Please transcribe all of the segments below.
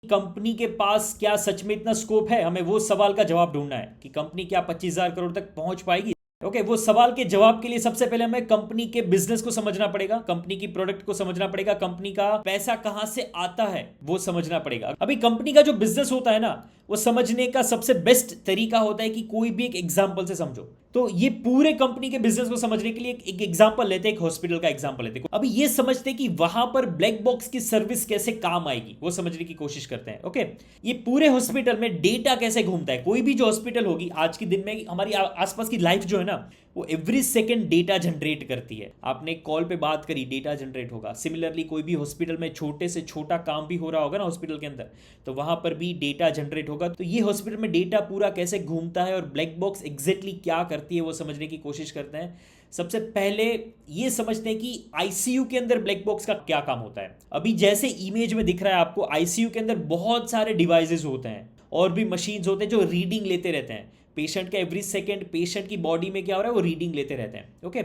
Company के पास क्या सच में इतना स्कोप है, हमें वो सवाल का जवाब ढूंढना है कि कंपनी क्या 25,000 करोड़ तक पहुंच पाएगी। ओके, वो सवाल के जवाब के लिए सबसे पहले हमें कंपनी के बिजनेस को समझना पड़ेगा, कंपनी की प्रोडक्ट को समझना पड़ेगा, कंपनी का पैसा कहां से आता है वो समझना पड़ेगा। अभी कंपनी का जो बिजनेस होता है ना, वो समझने का सबसे बेस्ट तरीका होता है कि कोई भी एक एग्जांपल से समझो। तो ये पूरे कंपनी के बिजनेस को समझने के लिए एक एग्जांपल लेते हैं, एक हॉस्पिटल का एग्जांपल लेते हैं। अभी ये समझते हैं कि वहां पर ब्लैक बॉक्स की सर्विस कैसे काम आएगी, वो समझने की कोशिश करते हैं। ओके, ये पूरे हॉस्पिटल में डेटा कैसे घूमता है। कोई भी जो हॉस्पिटल होगी आज के दिन में, हमारी आसपास की लाइफ जो है ना, वो एवरी सेकेंड डेटा जनरेट करती है। आपने कॉल पे बात करी, डेटा जनरेट होगा। सिमिलरली कोई भी हॉस्पिटल में छोटे से छोटा काम भी हो रहा होगा ना हॉस्पिटल के अंदर, तो वहां पर भी डेटा जनरेट होगा। तो ये हॉस्पिटल में डेटा पूरा कैसे घूमता है और ब्लैक बॉक्स एग्जैक्टली क्या करती है वो समझने की कोशिश करते हैं। सबसे पहले ये समझते हैं कि आईसीयू के अंदर ब्लैक बॉक्स का क्या काम होता है। अभी जैसे इमेज में दिख रहा है आपको, आईसीयू के अंदर बहुत सारे डिवाइसेस होते हैं और भी मशीन्स होते हैं जो रीडिंग लेते रहते हैं। पेशेंट का एवरी सेकेंड पेशेंट की बॉडी में क्या हो रहा है वो रीडिंग लेते रहते हैं। ओके,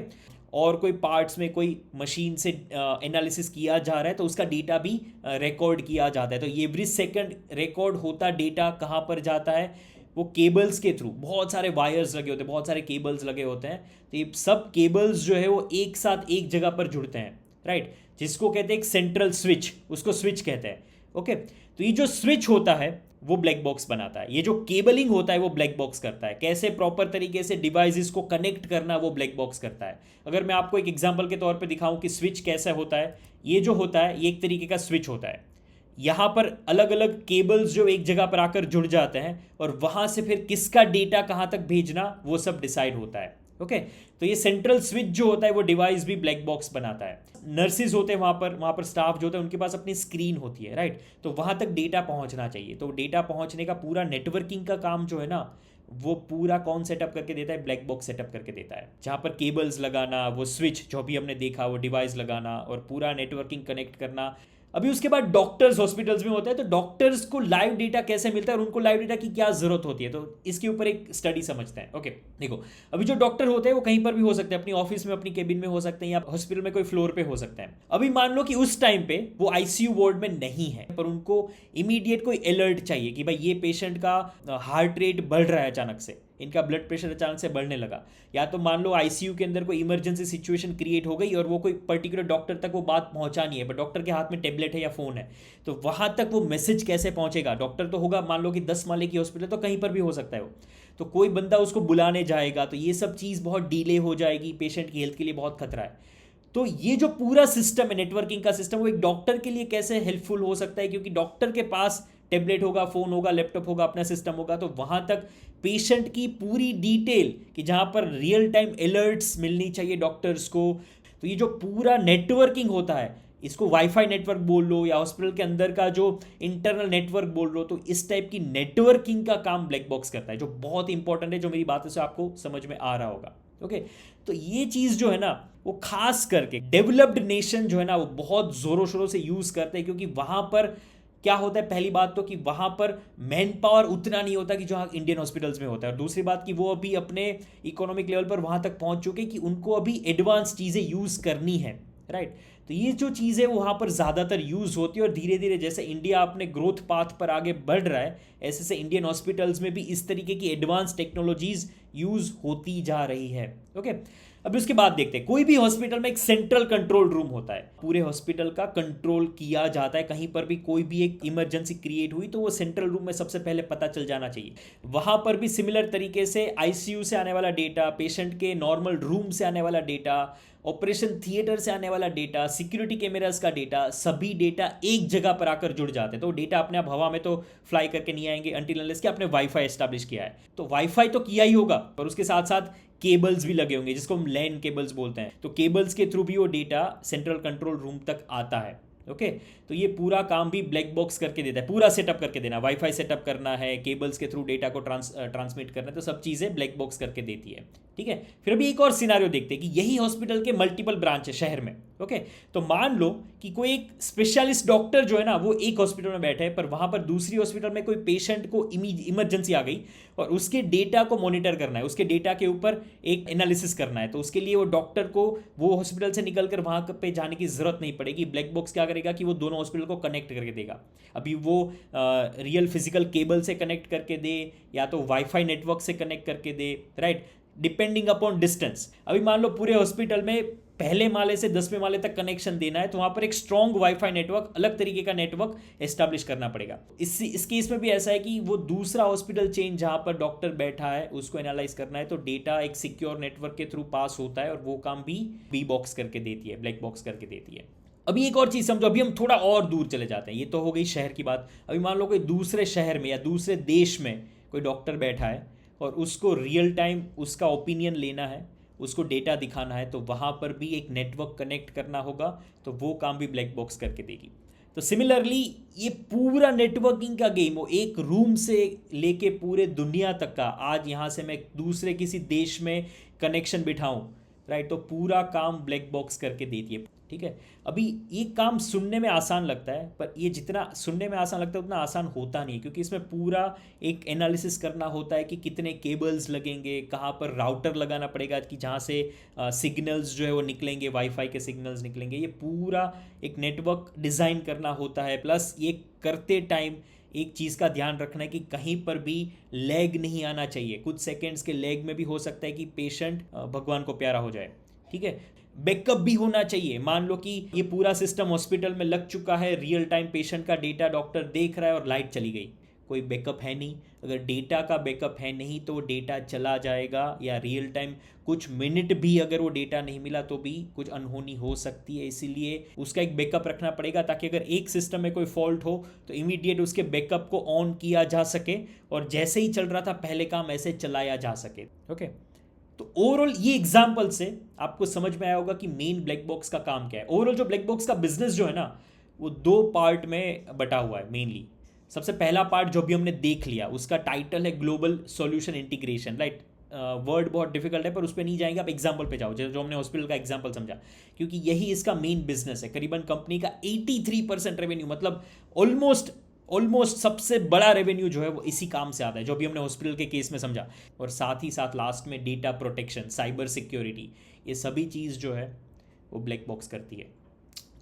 और कोई पार्ट्स में कोई मशीन से एनालिसिस किया जा रहा है तो उसका डेटा भी रिकॉर्ड किया जाता है। तो ये एवरी सेकेंड रिकॉर्ड होता डेटा कहाँ पर जाता है, वो केबल्स के थ्रू। बहुत सारे वायर्स लगे होते हैं, बहुत सारे केबल्स लगे होते हैं। तो ये सब केबल्स जो है वो एक साथ एक जगह पर जुड़ते हैं, राइट, जिसको कहते हैं एक सेंट्रल स्विच, उसको स्विच कहते हैं। ओके, तो ये जो स्विच होता है वो ब्लैक बॉक्स बनाता है। ये जो केबलिंग होता है वो ब्लैक बॉक्स करता है। कैसे प्रॉपर तरीके से डिवाइसेस को कनेक्ट करना वो ब्लैक बॉक्स करता है। अगर मैं आपको एक एग्जांपल के तौर पे दिखाऊं कि स्विच कैसा होता है, ये जो होता है ये एक तरीके का स्विच होता है। यहाँ पर अलग अलग केबल्स जो एक जगह पर आकर जुड़ जाते हैं और वहां से फिर किसका डेटा कहाँ तक भेजना वो सब डिसाइड होता है। ओके, तो ये सेंट्रल स्विच जो होता है वो डिवाइस भी ब्लैक बॉक्स बनाता है। नर्सिस होते हैं वहाँ पर स्टाफ जो होता है उनके पास अपनी स्क्रीन होती है, राइट, तो वहाँ तक डेटा पहुँचना चाहिए। तो डेटा पहुँचने का पूरा नेटवर्किंग का काम जो है ना, वो पूरा कौन सेटअप करके देता है, ब्लैक बॉक्स सेटअप करके देता है। जहाँ पर केबल्स लगाना, वो स्विच जो भी हमने देखा, वो डिवाइस लगाना और पूरा नेटवर्किंग कनेक्ट करना। अभी उसके बाद डॉक्टर्स हॉस्पिटल्स में होते हैं, तो डॉक्टर्स को लाइव डेटा कैसे मिलता है और उनको लाइव डेटा की क्या जरूरत होती है, तो इसके ऊपर एक स्टडी समझते हैं। ओके, देखो, अभी जो डॉक्टर होते हैं वो कहीं पर भी हो सकते हैं, अपनी ऑफिस में, अपनी केबिन में हो सकते हैं या हॉस्पिटल में कोई फ्लोर पे हो सकते हैं। अभी मान लो कि उस टाइम पे वो आईसीयू वार्ड में नहीं है, पर उनको इमीडिएट कोई अलर्ट चाहिए कि भाई ये पेशेंट का हार्ट रेट बढ़ रहा है अचानक से, इनका ब्लड प्रेशर अचानक से बढ़ने लगा। या तो मान लो आईसीयू के अंदर कोई इमरजेंसी सिचुएशन क्रिएट हो गई और वो कोई पर्टिकुलर डॉक्टर तक वो बात पहुंचानी है, पर डॉक्टर के हाथ में टेबलेट है या फोन है, तो वहां तक वो मैसेज कैसे पहुंचेगा। डॉक्टर तो होगा मान लो कि 10 माले की हॉस्पिटल, तो कहीं पर भी हो सकता है वो, तो कोई बंदा उसको बुलाने जाएगा, तो ये सब चीज़ बहुत डिले हो जाएगी, पेशेंट की हेल्थ के लिए बहुत खतरा है। तो ये जो पूरा सिस्टम है, नेटवर्किंग का सिस्टम, वो एक डॉक्टर के लिए कैसे हेल्पफुल हो सकता है, क्योंकि डॉक्टर के पास टेबलेट होगा, फोन होगा, लैपटॉप होगा, अपना सिस्टम होगा, तो वहां तक पेशेंट की पूरी डिटेल कि जहां पर रियल टाइम अलर्ट्स मिलनी चाहिए डॉक्टर्स को। तो ये जो पूरा नेटवर्किंग होता है, इसको वाईफाई नेटवर्क बोल लो या हॉस्पिटल के अंदर का जो इंटरनल नेटवर्क बोल लो, तो इस टाइप की नेटवर्किंग का काम ब्लैक बॉक्स करता है, जो बहुत इंपॉर्टेंट है, जो मेरी बातों से आपको समझ में आ रहा होगा। ओके, तो ये चीज जो है ना, वो खास करके डेवलप्ड नेशन जो है ना, वो बहुत जोरों शोरों से यूज करते हैं, क्योंकि वहां पर क्या होता है, पहली बात तो कि वहां पर मैन पावर उतना नहीं होता कि जो इंडियन हॉस्पिटल्स में होता है, और दूसरी बात कि वो अभी अपने इकोनॉमिक लेवल पर वहां तक पहुंच चुके कि उनको अभी एडवांस चीजें यूज करनी है, राइट। तो ये जो चीज़ें वहाँ पर ज़्यादातर यूज़ होती है और धीरे धीरे जैसे इंडिया अपने ग्रोथ पाथ पर आगे बढ़ रहा है, ऐसे ऐसे इंडियन हॉस्पिटल्स में भी इस तरीके की एडवांस टेक्नोलॉजीज यूज़ होती जा रही है। ओके, अब उसके बाद देखते हैं, कोई भी हॉस्पिटल में एक सेंट्रल कंट्रोल रूम होता है, पूरे हॉस्पिटल का कंट्रोल किया जाता है। कहीं पर भी कोई भी एक इमरजेंसी क्रिएट हुई तो वो सेंट्रल रूम में सबसे पहले पता चल जाना चाहिए। वहाँ पर भी सिमिलर तरीके से आईसीयू से आने वाला डेटा, पेशेंट के नॉर्मल रूम से आने वाला डेटा, ऑपरेशन थिएटर से आने वाला डेटा, सिक्योरिटी कैमरास का डेटा, सभी डेटा एक जगह पर आकर जुड़ जाते हैं। तो डेटा अपने आप हवा में तो फ्लाई करके नहीं आएंगे अनटिल अनलेस कि आपने वाईफाई एस्टैब्लिश किया है। तो वाईफाई तो किया ही होगा, पर उसके साथ साथ केबल्स भी लगे होंगे, जिसको हम लैन केबल्स बोलते हैं। तो केबल्स के थ्रू भी वो डेटा सेंट्रल कंट्रोल रूम तक आता है। ओके, तो ये पूरा काम भी ब्लैक बॉक्स करके देता है, पूरा सेटअप करके देना, वाईफाई सेटअप करना है, केबल्स के थ्रू डेटा को ट्रांसमिट करना है, तो सब चीज़ें ब्लैक बॉक्स करके देती है। ठीक है। फिर अभी एक और सिनारियो देखते हैं कि यही हॉस्पिटल के मल्टीपल ब्रांच है शहर में। ओके, तो मान लो कि कोई एक स्पेशलिस्ट डॉक्टर जो है ना वो एक हॉस्पिटल में बैठे हैं, पर वहां पर दूसरी हॉस्पिटल में कोई पेशेंट को इमरजेंसी आ गई और उसके डेटा को मॉनिटर करना है, उसके डेटा के ऊपर एक एनालिसिस करना है। तो उसके लिए वो डॉक्टर को वो हॉस्पिटल से निकल कर वहां पे जाने की जरूरत नहीं पड़ेगी। ब्लैक बॉक्स क्या करेगा कि वो दोनों हॉस्पिटल को कनेक्ट करके देगा। अभी वो रियल फिजिकल केबल से कनेक्ट करके दे या तो वाईफाई नेटवर्क से कनेक्ट करके दे, राइट, डिपेंडिंग अपॉन डिस्टेंस। अभी मान लो पूरे हॉस्पिटल में पहले माले से 10वें माले तक कनेक्शन देना है, तो वहां पर एक स्ट्रॉन्ग वाईफाई नेटवर्क, अलग तरीके का नेटवर्क एस्टैब्लिश करना पड़ेगा। इस केस में भी ऐसा है कि वो दूसरा हॉस्पिटल चेन जहां पर डॉक्टर बैठा है उसको एनालाइज करना है, तो डेटा एक सिक्योर नेटवर्क के थ्रू पास होता है और वो काम भी बी बॉक्स करके देती है, ब्लैक बॉक्स करके देती है। अभी एक और चीज समझो, अभी हम थोड़ा और दूर चले जाते हैं। ये तो हो गई शहर की बात। अभी मान लो कोई दूसरे शहर में या दूसरे देश में कोई डॉक्टर बैठा है और उसको रियल टाइम उसका ओपिनियन लेना है, उसको डेटा दिखाना है, तो वहाँ पर भी एक नेटवर्क कनेक्ट करना होगा, तो वो काम भी ब्लैक बॉक्स करके देगी। तो सिमिलरली ये पूरा नेटवर्किंग का गेम हो, एक रूम से लेके पूरे दुनिया तक का, आज यहाँ से मैं दूसरे किसी देश में कनेक्शन बिठाऊं, राइट, तो पूरा काम ब्लैक बॉक्स करके देती है। ठीक है। अभी ये काम सुनने में आसान लगता है, पर ये जितना सुनने में आसान लगता है उतना आसान होता नहीं है, क्योंकि इसमें पूरा एक एनालिसिस करना होता है कि कितने केबल्स लगेंगे, कहाँ पर राउटर लगाना पड़ेगा कि जहाँ से सिग्नल्स जो है वो निकलेंगे, वाईफाई के सिग्नल्स निकलेंगे। ये पूरा एक नेटवर्क डिज़ाइन करना होता है। प्लस ये करते टाइम एक चीज़ का ध्यान रखना है कि कहीं पर भी लैग नहीं आना चाहिए। कुछ सेकेंड्स के लैग में भी हो सकता है कि पेशेंट भगवान को प्यारा हो जाए। ठीक है। बैकअप भी होना चाहिए। मान लो कि ये पूरा सिस्टम हॉस्पिटल में लग चुका है, रियल टाइम पेशेंट का डेटा डॉक्टर देख रहा है और लाइट चली गई, कोई बैकअप है नहीं। अगर डेटा का बैकअप है नहीं तो वो डेटा चला जाएगा, या रियल टाइम कुछ मिनट भी अगर वो डेटा नहीं मिला तो भी कुछ अनहोनी हो सकती है। इसीलिए उसका एक बैकअप रखना पड़ेगा, ताकि अगर एक सिस्टम में कोई फॉल्ट हो तो इमीडिएट उसके बैकअप को ऑन किया जा सके और जैसे ही चल रहा था पहले काम ऐसे चलाया जा सके। ओके, तो ओवरऑल ये एग्जाम्पल से आपको समझ में आया होगा कि मेन ब्लैक बॉक्स का काम क्या है। ओवरऑल जो ब्लैक बॉक्स का बिजनेस जो है ना वो दो पार्ट में बटा हुआ है मेनली। सबसे पहला पार्ट जो भी हमने देख लिया उसका टाइटल है global solution integration, right. Word बहुत डिफिकल्ट है पर उस पर नहीं जाएंगे, आप एग्जाम्पल पे जाओ, जो हमने हॉस्पिटल का एग्जाम्पल समझा, क्योंकि यही इसका मेन बिजनेस है। करीबन कंपनी का 83% रेवेन्यू, मतलब ऑलमोस्ट ऑलमोस्ट सबसे बड़ा रेवेन्यू जो है वो इसी काम से आता है, जो भी हमने हॉस्पिटल के केस में समझा। और साथ ही साथ लास्ट में डेटा प्रोटेक्शन, साइबर सिक्योरिटी, ये सभी चीज़ जो है वो ब्लैक बॉक्स करती है।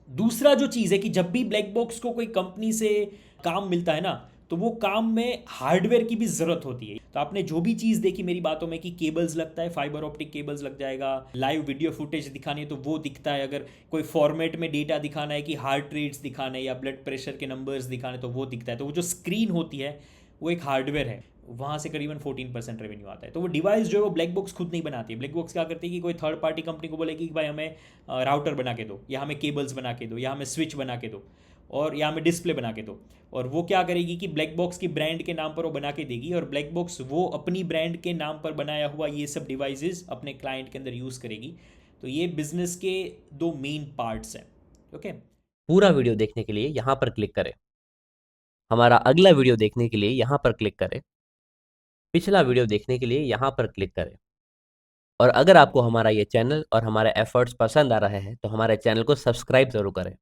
दूसरा जो चीज़ है कि जब भी ब्लैक बॉक्स को कोई कंपनी से काम मिलता है ना, तो वो काम में हार्डवेयर की भी ज़रूरत होती है। तो आपने जो भी चीज़ देखी मेरी बातों में कि केबल्स लगता है, फाइबर ऑप्टिक केबल्स लग जाएगा, लाइव वीडियो फुटेज दिखानी है तो वो दिखता है, अगर कोई फॉर्मेट में डेटा दिखाना है कि हार्ट रेट्स दिखाने या ब्लड प्रेशर के नंबर्स दिखाने तो वो दिखता है। तो वो जो स्क्रीन होती है वो एक हार्डवेयर है, वहाँ से करीबन 14% रेवेन्यू आता है। तो वो डिवाइस जो है वो ब्लैक बॉक्स खुद नहीं बनाती है। ब्लैक बॉक्स क्या करती है कि कोई थर्ड पार्टी कंपनी को बोलेगी कि भाई हमें राउटर बना के दो, या हमें केबल्स बना के दो, या हमें स्विच बना के दो, और या हमें डिस्प्ले बना के दो। और वो क्या करेगी कि ब्लैक बॉक्स की ब्रांड के नाम पर वो बना के देगी, और ब्लैक बॉक्स वो अपनी ब्रांड के नाम पर बनाया हुआ ये सब डिवाइसेस अपने क्लाइंट के अंदर यूज़ करेगी। तो ये बिजनेस के दो मेन पार्ट्स हैं। ओके, पूरा वीडियो देखने के लिए यहाँ पर क्लिक करें। हमारा अगला वीडियो देखने के लिए यहाँ पर क्लिक करें। पिछला वीडियो देखने के लिए यहाँ पर क्लिक करें। और अगर आपको हमारा ये चैनल और हमारे एफर्ट्स पसंद आ रहे हैं तो हमारे चैनल को सब्सक्राइब जरूर करें।